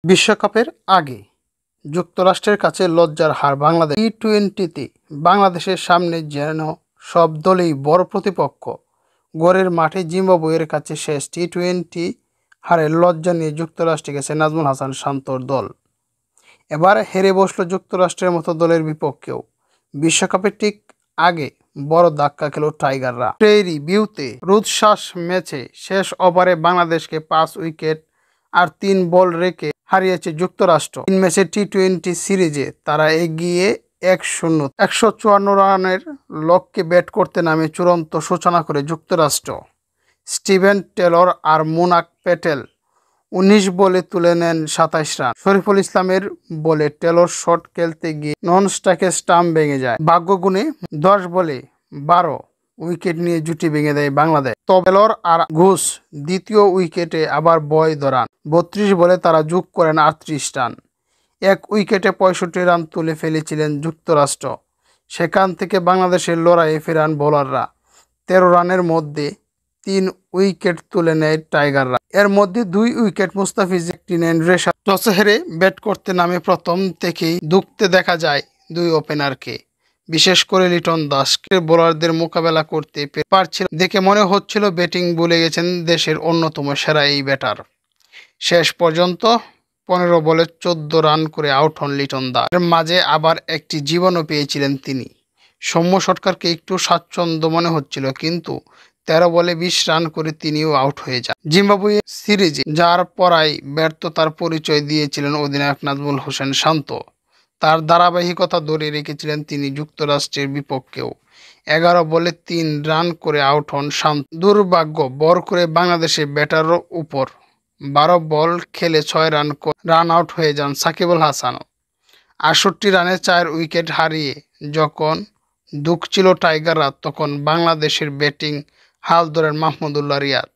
বিশ্বকাপের আগে যুক্তরাষ্ট্রের কাছে লজ্জার হার বাংলাদেশ। টি-টোয়েন্টিতে বাংলাদেশের সামনে যেন সব দলেই বড় প্রতিপক্ষ। ঘরের মাঠে জিম্বাবুয়ের কাছে শেষ টি-টোয়েন্টি হারের লজ্জা নিয়ে যুক্তরাষ্ট্রে গেছে নাজমুল হাসান শান্তর দল। এবার হেরে বসল যুক্তরাষ্ট্রের মতো দলের বিপক্ষেও। বিশ্বকাপের ঠিক আগে বড় ধাক্কা খেল টাইগাররা। প্রেরি ভিউতে রুদ্ধশ্বাস ম্যাচে শেষ ওভারে বাংলাদেশকে 5 উইকেট আর 3 বল রেখে হারিয়েছে যুক্তরাষ্ট্র। 3 ম্যাচের টি-টোয়েন্টি সিরিজে তারা এগিয়ে 1-0 154 রানের লক্ষ্যে ব্যাট করতে নামে চূড়ান্ত সূচনা করে যুক্তরাষ্ট্র। স্টিভেন টেলর আর মুনাক প্যাটেল 19 বলে তুলে নেন 27 রান। শরীফুল ইসলামের বলে টেলর শট খেলতে গিয়ে নন স্ট্রাইকে স্টাম্প ভেঙে যায়। ভাগ্যগুণে 10 বলে 12 উইকেট নিয়ে জুটি ভেঙে দেয় বাংলাদেশ। তবে টেলর আর ঘোষ দ্বিতীয় উইকেটে আবার বয় ধরান। 32 বলে তারা যোগ করেন 38 রান। 1 উইকেটে 65 রান তুলে ফেলেছিলেন যুক্তরাষ্ট্র। সেখান থেকে বাংলাদেশের লড়াইয়ে ফেরান বোলাররা। 13 রানের মধ্যে 3 উইকেট তুলে নেয় টাইগাররা। এর মধ্যে 2 উইকেট মুস্তাফিজ, একটি নেন রেশাদ। টসে হেরে ব্যাট করতে নামে প্রথম থেকেই ধুঁকতে দেখা যায় 2 ওপেনারকে, বিশেষ করে লিটন দাসকে। বোলারদের মোকাবেলা করতে পারছিল দেখে মনে হচ্ছিল ব্যাটিং ভুলে গেছেন দেশের অন্যতম সেরা এই ব্যাটার। শেষ পর্যন্ত 15 বলে 14 রান করে আউট হন লিটন দাস। এর মাঝে আবার একটি জীবনও পেয়েছিলেন তিনি। সৌম্য সরকারকে একটু স্বাচ্ছন্দ্য মনে হচ্ছিল, কিন্তু 13 বলে 20 রান করে তিনিও আউট হয়ে যান। জিম্বাবুয়ে সিরিজে যার পরায় ব্যর্থতার পরিচয় দিয়েছিলেন অধিনায়ক নাজমুল হোসেন শান্ত। তার ধারাবাহিকতা ধরে রেখেছিলেন তিনি যুক্তরাষ্ট্রের বিপক্ষেও। 11 বলে 3 রান করে আউট হন শান্ত। দুর্ভাগ্য বর করে বাংলাদেশের ব্যাটারের উপর 12 বল খেলে 6 রান আউট হয়ে যান সাকিব আল হাসানও। 68 রানে 4 উইকেট হারিয়ে যখন ধুঁকছিল টাইগাররা, তখন বাংলাদেশের ব্যাটিং হাল ধরেন মাহমুদুল্লাহ রিয়াদ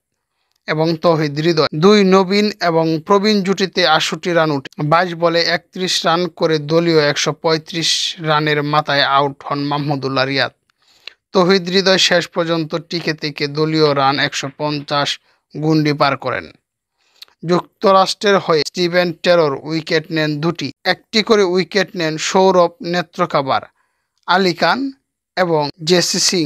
এবং তৌহিদ হৃদয়। 2 নবীন এবং প্রবীণ জুটিতে 68 রান উঠে 22 বলে 31 রান করে দলীয় 135 রানের মাথায় আউট হন মাহমুদুল্লাহ রিয়াদ। তৌহিদ হৃদয় শেষ পর্যন্ত টিকে থেকে দলীয় রান 150 গুন্ডি পার করেন। যুক্তরাষ্ট্রের হয়ে স্টিভেন টেলর উইকেট নেন 2টি। একটি করে উইকেট নেন সৌরভ নেত্রকাবার, আলী খান এবং জেসি সিং।